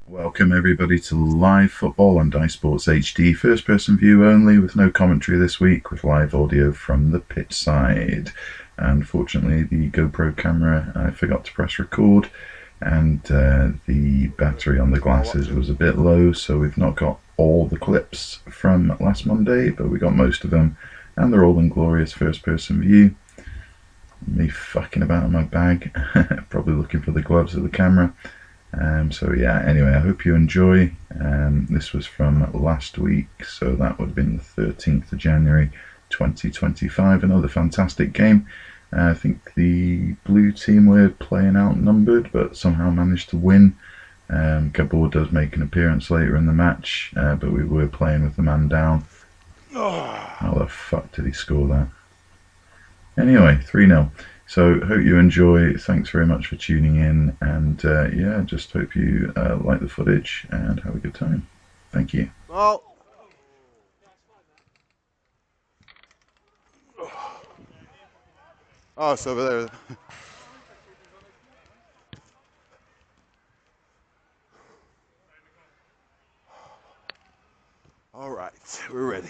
Welcome everybody to live football on Dice Sports HD, first person view only with no commentary this week, with live audio from the pitch side. Unfortunately, the GoPro camera, I forgot to press record, and the battery on the glasses was a bit low, so we've not got all the clips from last Monday, but we got most of them, and they're all in glorious first person view. Me fucking about in my bag, probably looking for the gloves of the camera. So yeah, anyway, I hope you enjoy. This was from last week, so that would have been the 13th of January 2025. Another fantastic game. I think the blue team were playing outnumbered, but somehow managed to win. Gabor does make an appearance later in the match, but we were playing with the man down. How the fuck did he score that? Anyway, 3-0. So hope you enjoy. Thanks very much for tuning in, and yeah, just hope you like the footage and have a good time. Thank you. Well, oh, it's over there. All right, we're ready.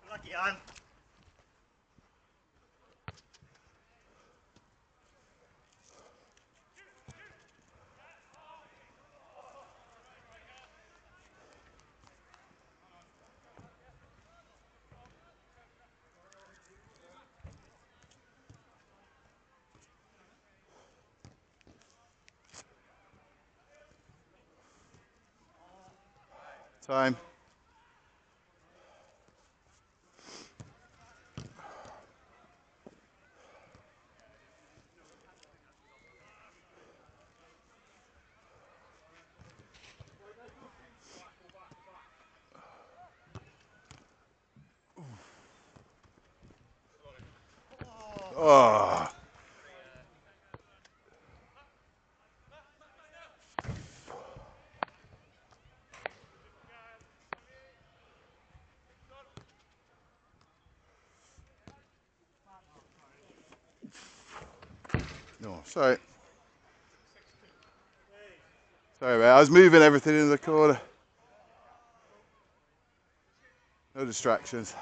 Lucky on. Time. Oh. No, sorry. Sorry, mate. I was moving everything in the corner. No distractions.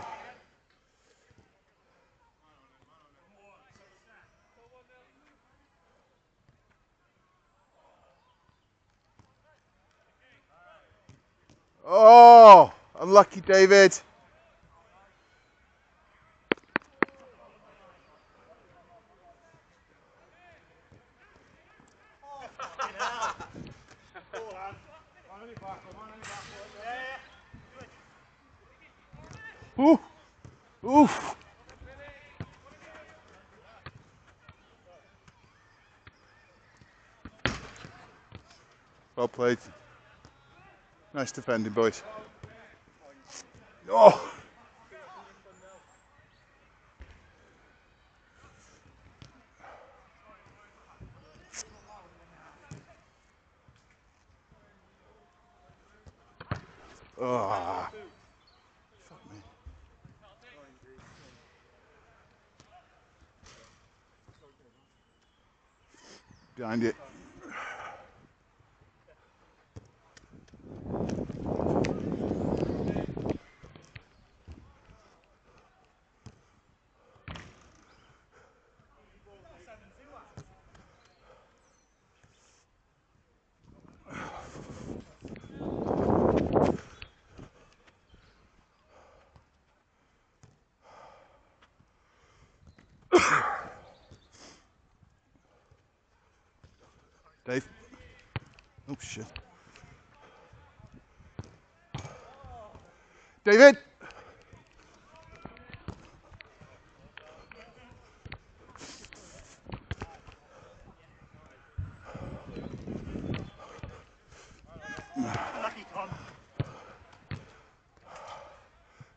Oh, unlucky, David. Ooh. Oof. Well played. Nice defending, boys. Oh. Oh. Fuck me. Behind it. Dave. Oh, shit. David. Lucky Tom.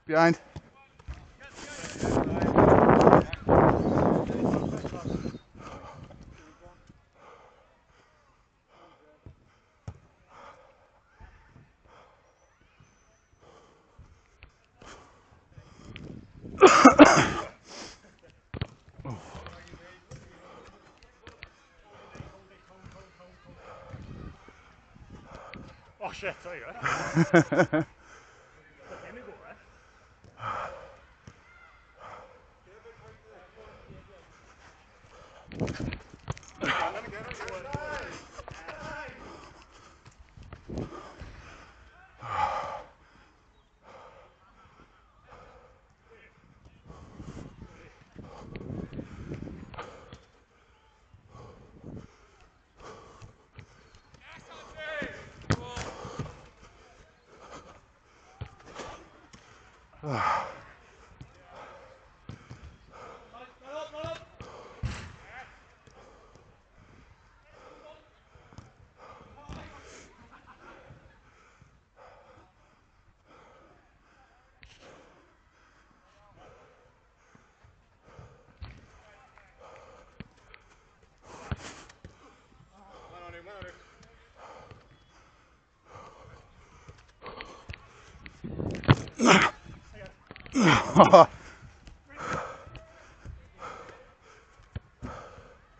Behind. Oh shit, sorry guys.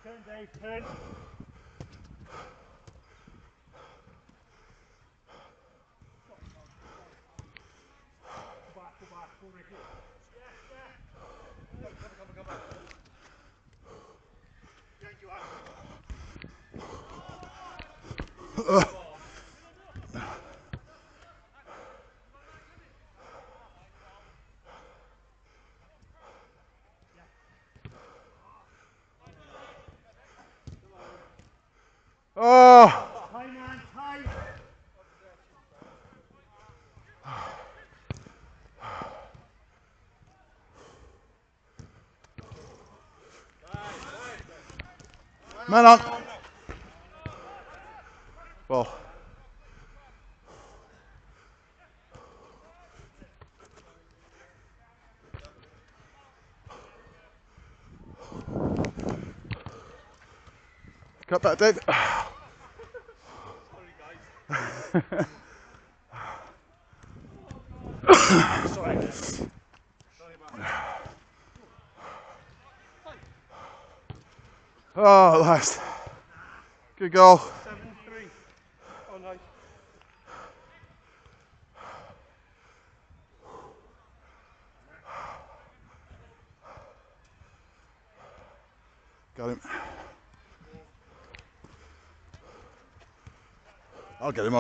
Turn, Dave, turn. Go back, go right here. Come back. Thank you, Oh! Hi man, hi. Man on! Ball. Cut back, Dave. Sorry. Oh, at last. Good goal. 7-3. Oh nice. Got him. I'll get him.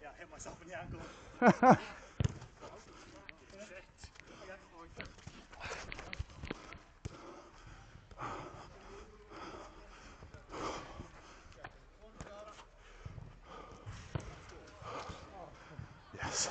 Yeah, I hit myself in the ankle. Yes.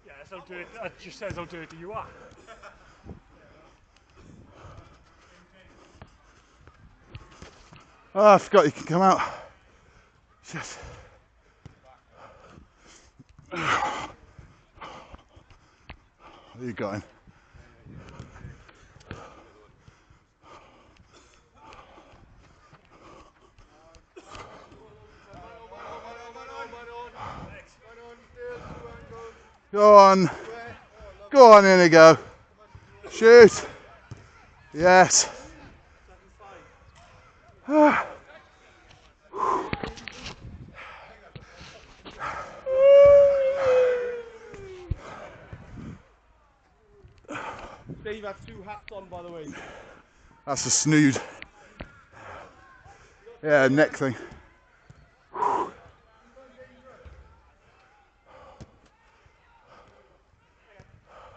Yeah, that's how dirty, that just says how dirty you are. Oh, I forgot you can come out. Shit. You got him. Go on. Go on, in you go. Shoot. Yes. Dave had 2 hats on, by the way. That's a snood. Yeah, neck thing.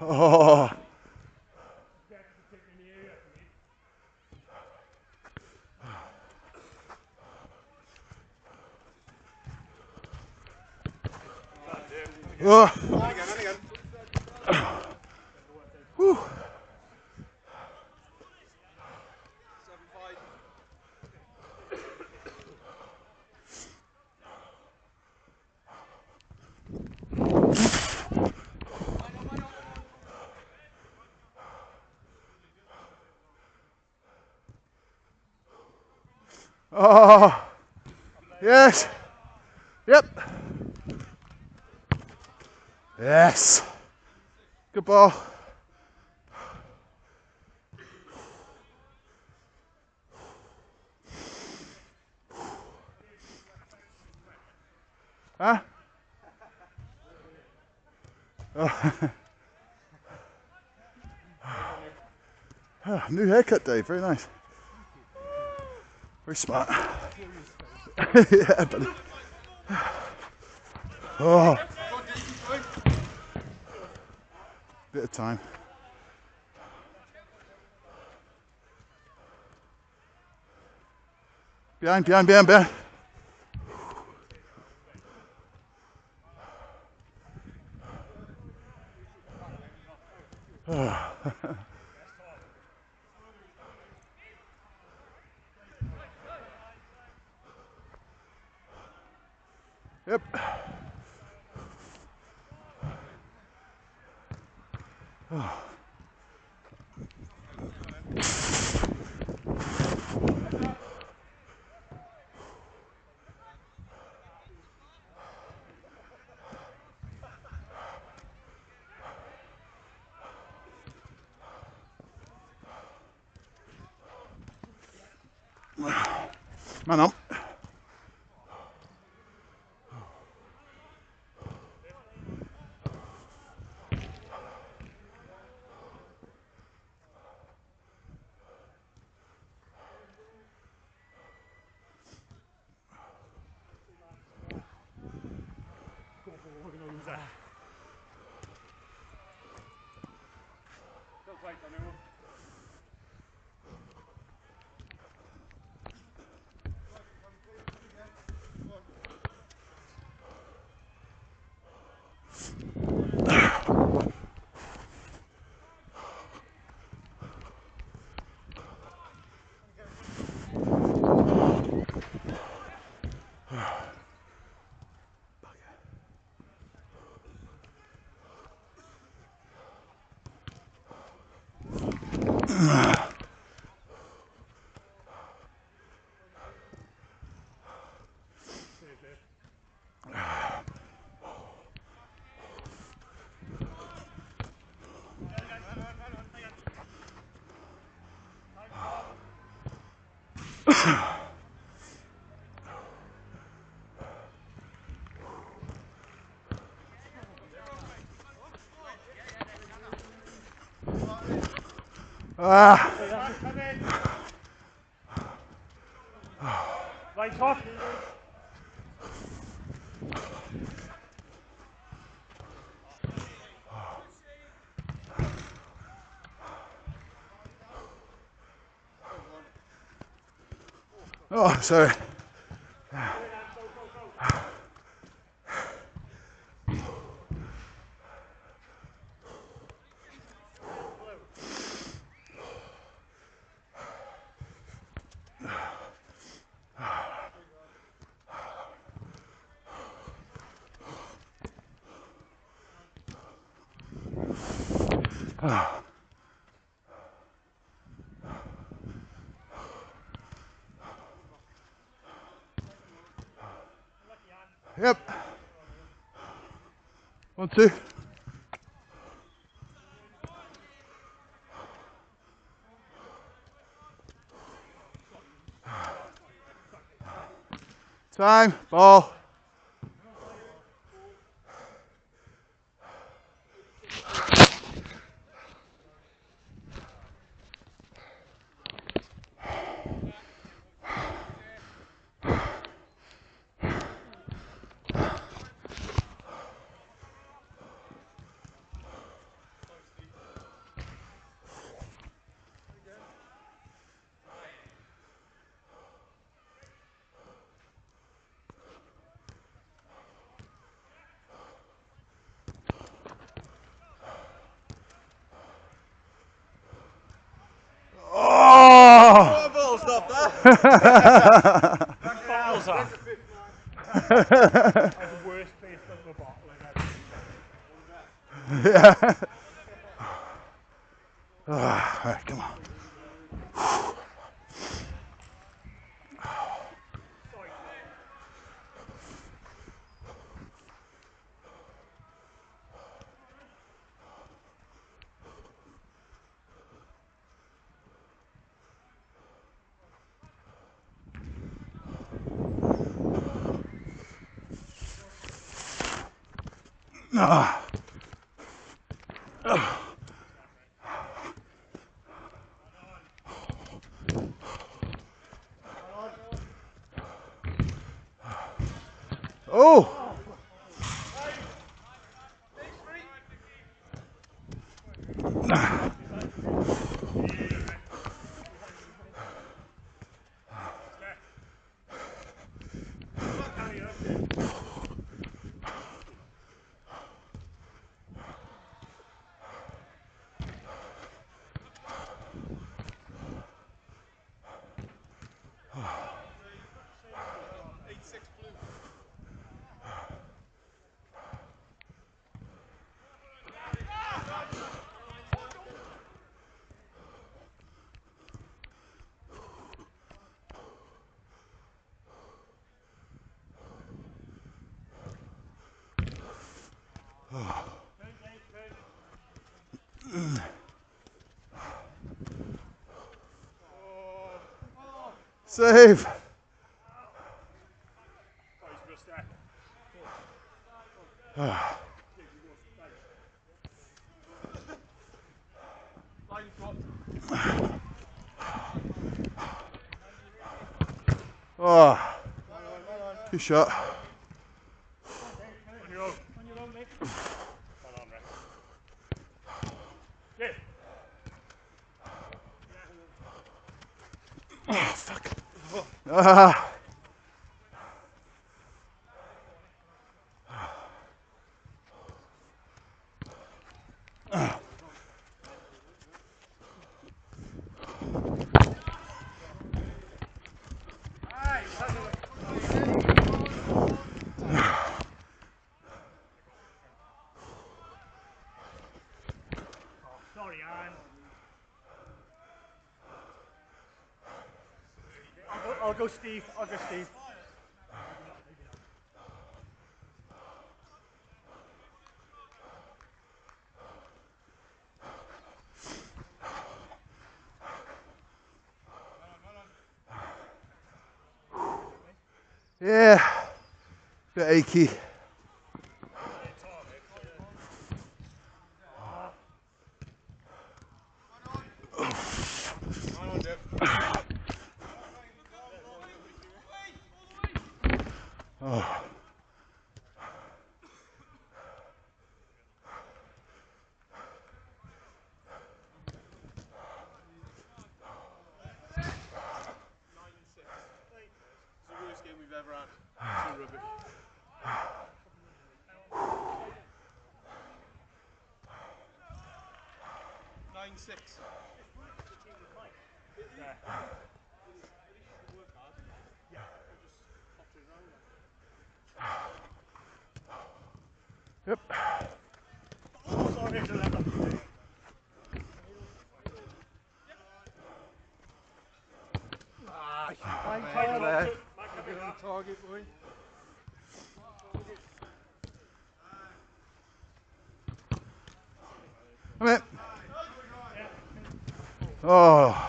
Oh. Oh. Whew. Oh. Yes. Yep. Yes. Good ball. Huh? Oh. Oh, new haircut, Dave. Very nice. Very smart. Yeah, buddy. Oh. Bit of time. Behind, behind, behind, behind. Oh. Yep. Oh. Man up. We're going to lose that. Don't fight, Daniel. Ah. Right off. Oh, sorry. Yep. 1, 2. Time, ball. Oh! Ball stop that. Balls off. That's the worst place to the bottle I've ever Yeah. Alright, come on. Ah. Oh! Save! Oh, good shot. On your own, mate. Well on, Rex. Good. Oh, fuck. Ah. Sorry, Anne. I'll go Steve. I'll go Steve. Yeah, bit achy. Oh. It's the worst game we've ever had. So rubbish. 9-6. Yep. Sorry, it's 11. Target, boy. Come in. Oh.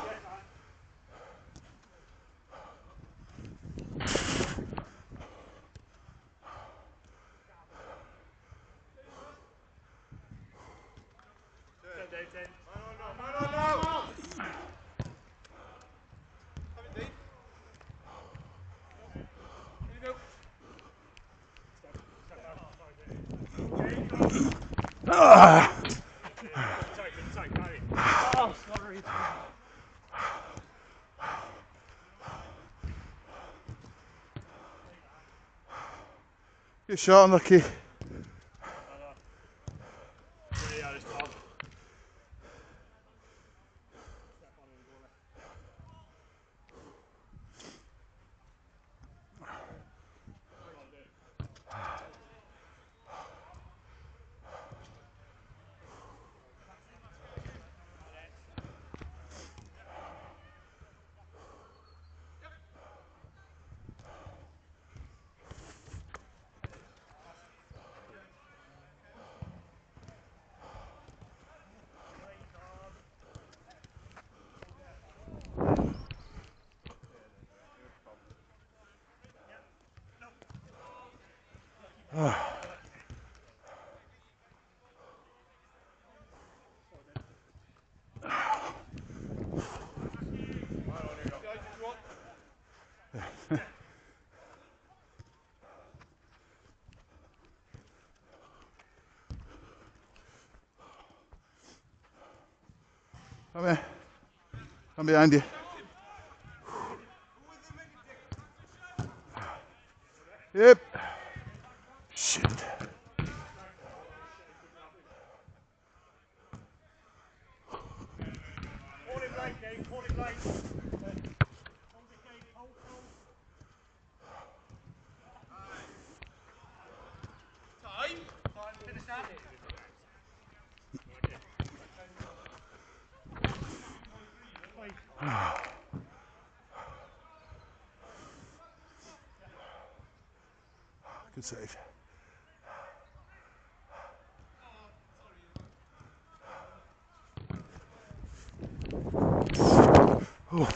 Rotating. Have it deep. Here you go. Sorry, carry. Oh, sorry. Good shot, unlucky. Yeah, it's Tom. Come here. I'm behind you. Yep. Shit. Hold it right, Dave. Hold it right. Hold it, Dave. Hold. Time. Finish that. Good save. Oh.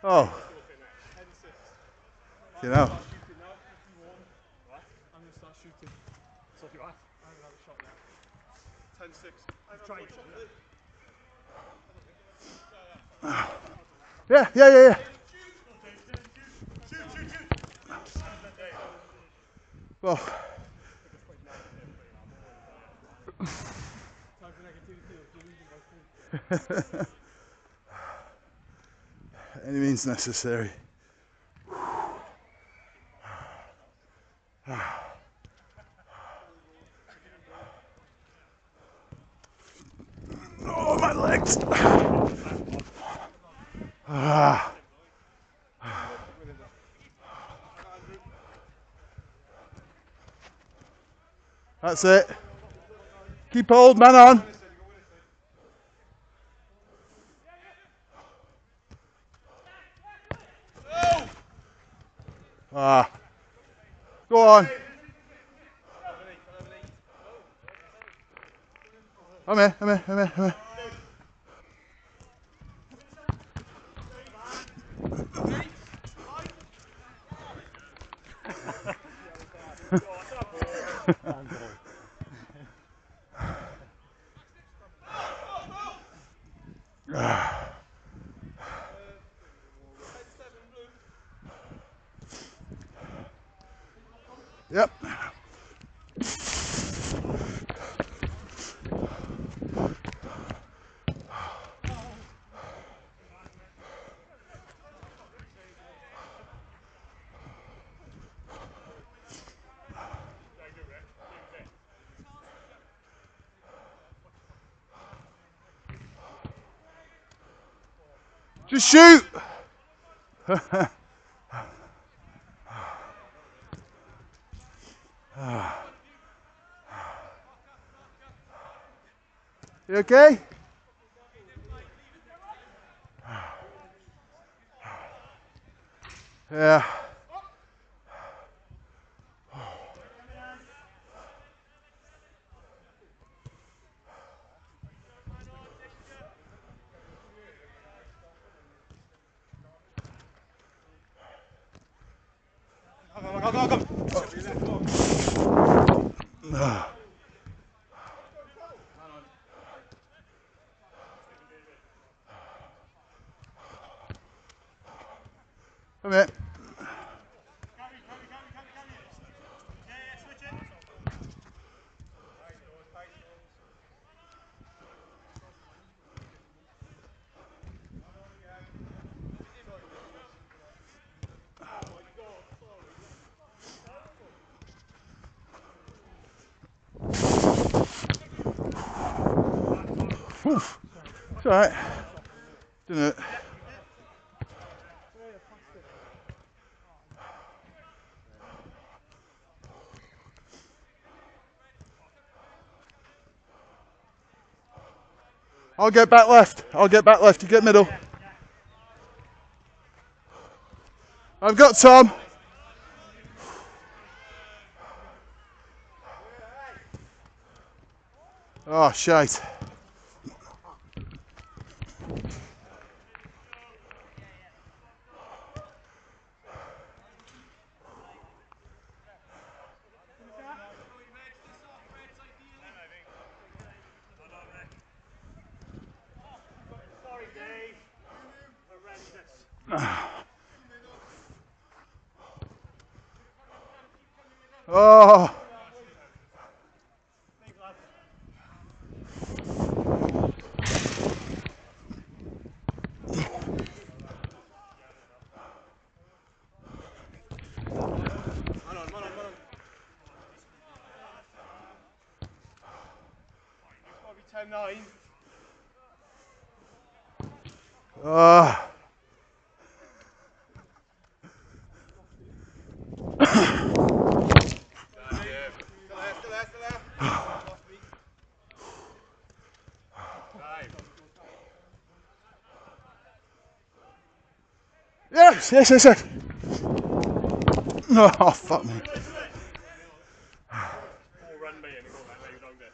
Oh. 10-6. You know. Start shooting now. 51. What? I'm going to start shooting. So do I. I'm going to have a shot now. 10-6. Try it. Yeah. Well, Time for negativity of delusion by 3. any means necessary. Oh, my legs. Ah. That's it. Keep hold, man on. Ah. Go on. I'm here. Yep. Just shoot. You okay? Yeah. Come here. Oof. It's alright. Didn't it? I'll get back left. I'll get back left. You get middle. I've got Tom. Oh, shite. Sorry, Dave. Horrendous. Oh. It's got to be 10-9. Ah. Yes, yes, yes, yes. Oh, fuck me. All run me and it goes like that, you don't get.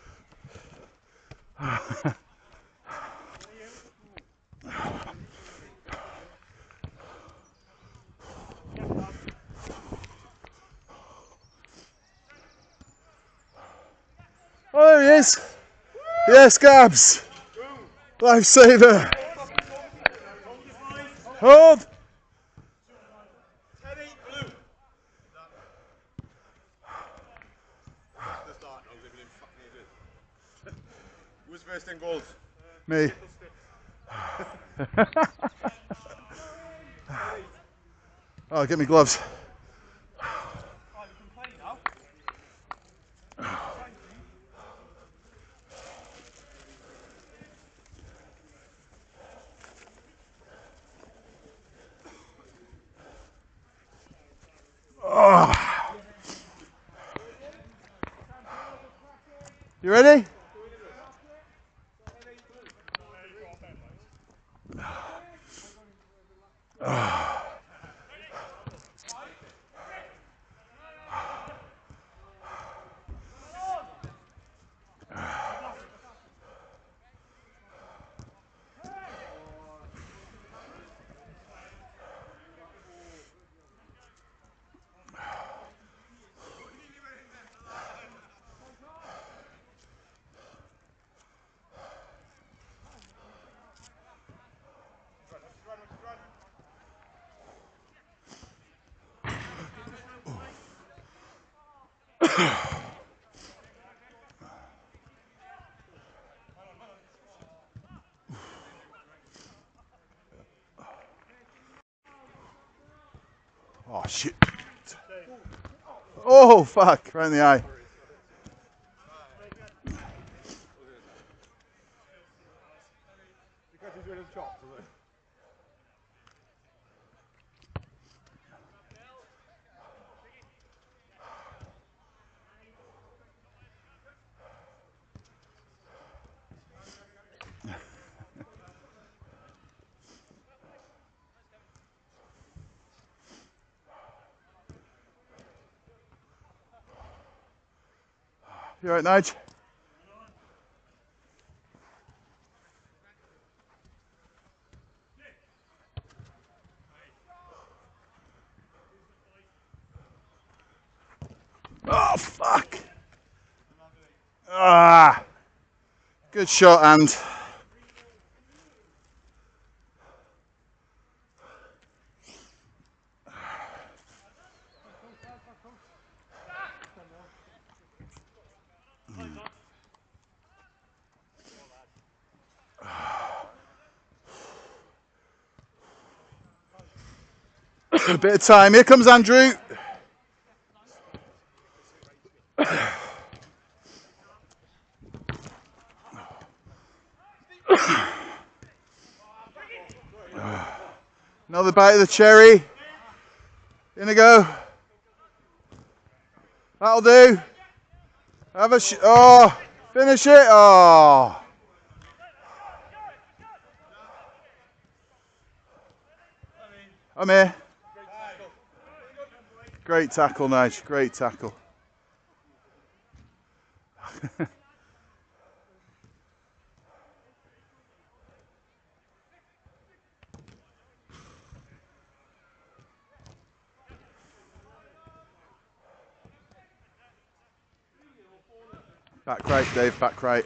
Oh, there he is. Yes, Gabs. Lifesaver. Hold. Who's first in goals? Me. Oh, get me gloves. Oh. You ready? Oh, shit. Oh, fuck. Right in the eye. Because he's doing his chops, is it? You right, Nige? Oh, fuck. Ah. Good shot, and. A bit of time. Here comes Andrew. Another bite of the cherry. In a go. That'll do. Have a oh, finish it. Oh. I'm here. Great tackle, Nige. Great tackle. Back right, Dave. Back right.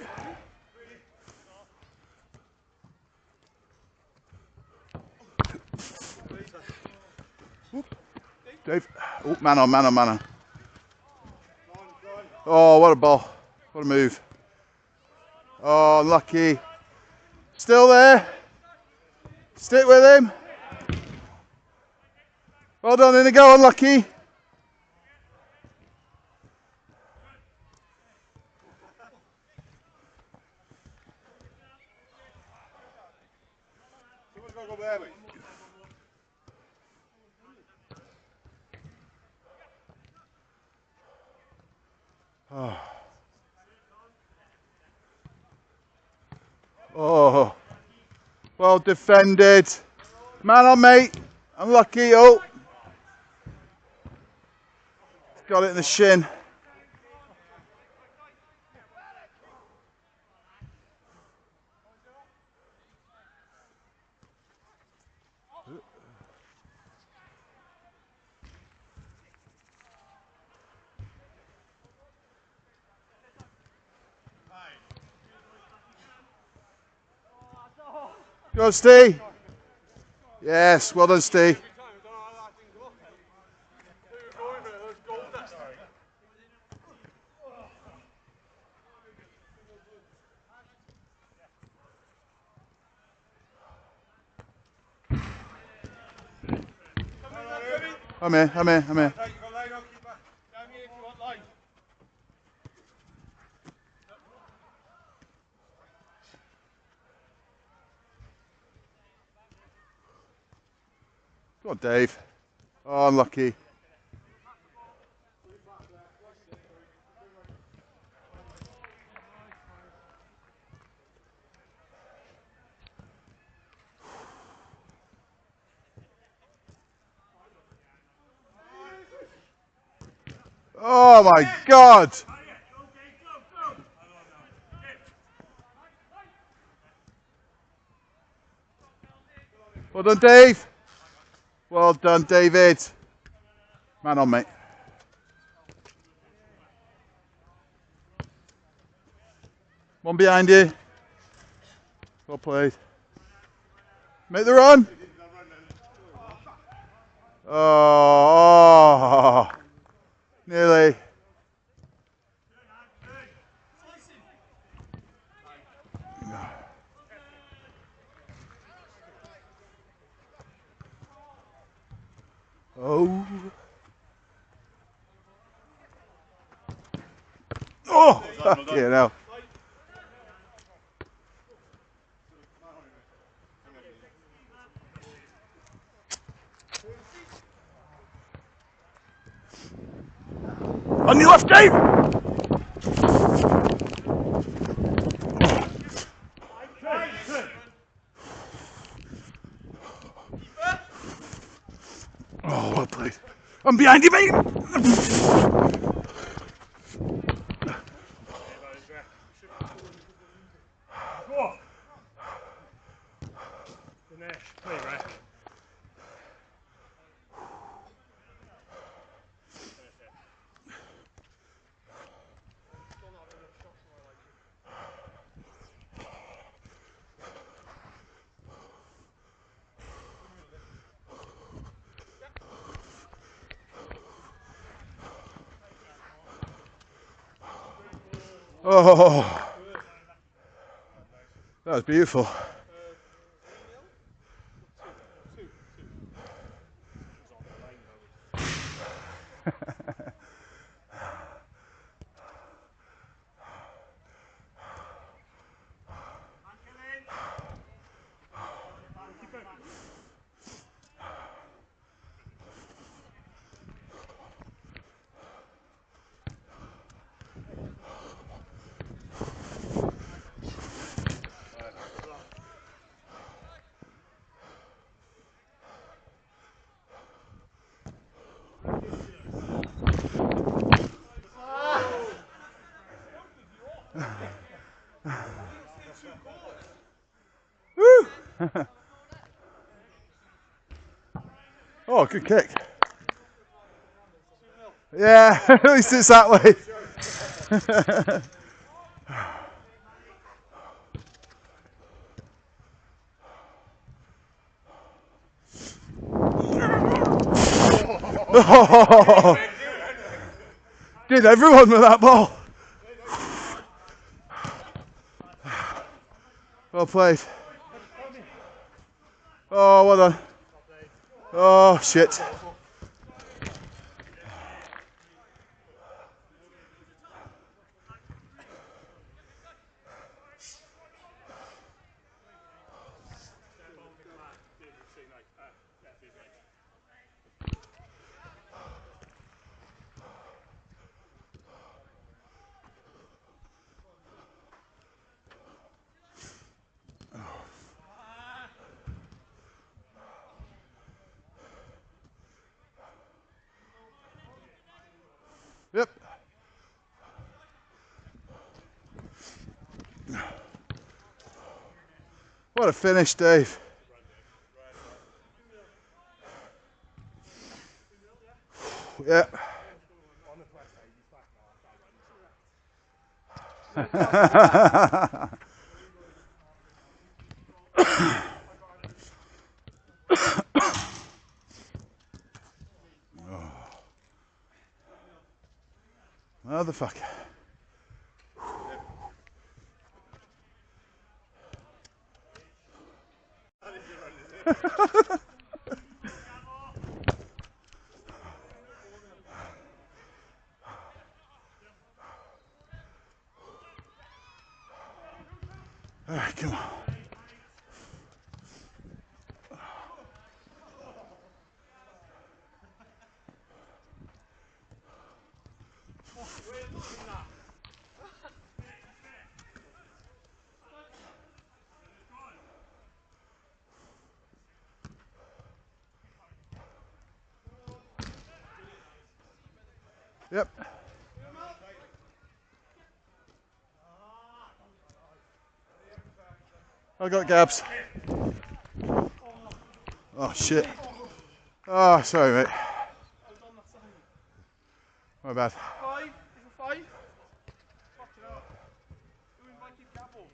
Whoop. Dave. Oh, man on, man on, man on. Oh, what a ball. What a move. Oh, lucky. Still there. Stick with him. Well done, in a go, unlucky. Oh, well defended. Man on, mate. Unlucky. Oh, got it in the shin. Go, Steve. Yes, well done, Steve. I'm here, I'm here, I'm here. Go on, Dave. Oh, unlucky. Oh my God! Well done, Dave. Well done, David. Man on, mate. One behind you. Well played. Make the run. Oh, nearly. Oh. Oh, fucking hell. On your left, Dave! Oh, well played. I'm behind you, mate! Oh, that was beautiful. Oh, good kick. Yeah, at least it's that way. Oh, did everyone with that ball? Well played. Oh, well done. Oh, shit. Yep. What a finish, Dave. Yeah. Motherfucker. All right, come on. Yep. I got Gabs. Oh, shit. Oh, sorry, mate. My bad. 5? Is it 5? Fucking hell. Who invited Gabble?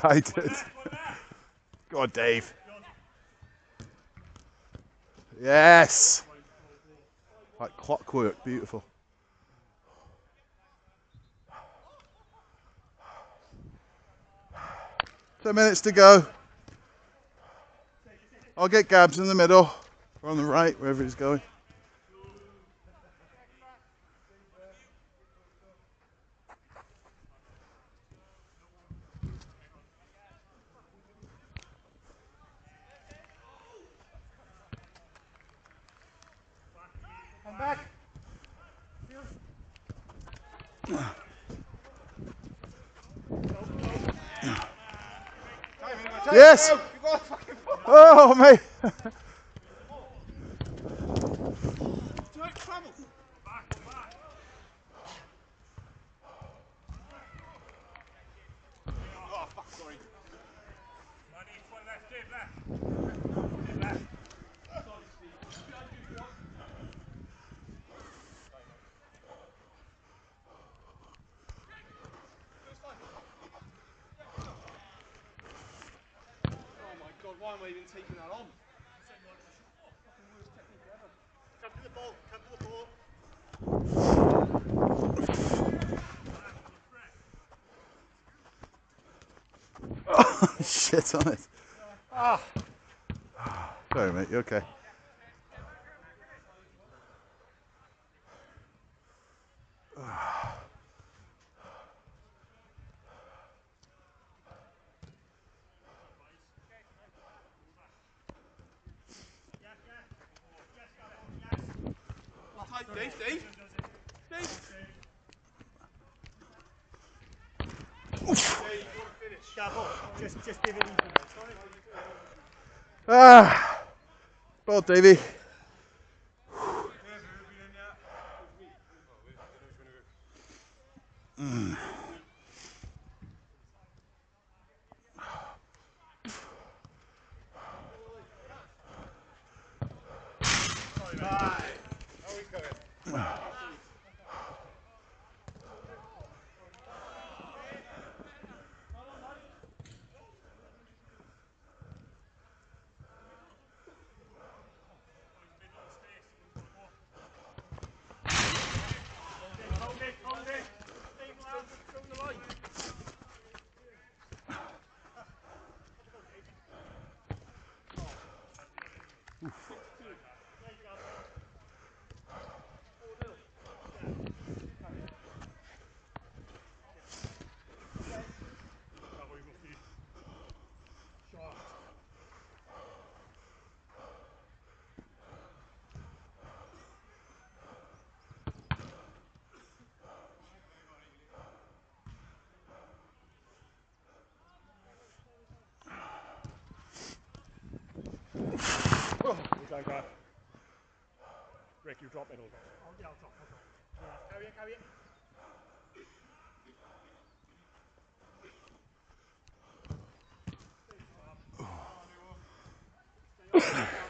I did. Go on, Dave. Yes. Like clockwork, beautiful. Ten minutes to go. I'll get Gabs in the middle, or on the right, wherever he's going. I'm back. Yes. Oh, mate. Oh my god, why am I even taking that on? Come to the ball, come to the ball. Oh, shit on it. Ah. Sorry, mate. You okay? Dave, Dave. Dave. Careful. Just give it easy. Ah. Well, Davey. Hold it. Well done, guy. Rick, you drop middle. Yeah, I'll drop. Yeah, carry it, carry it. Stay on.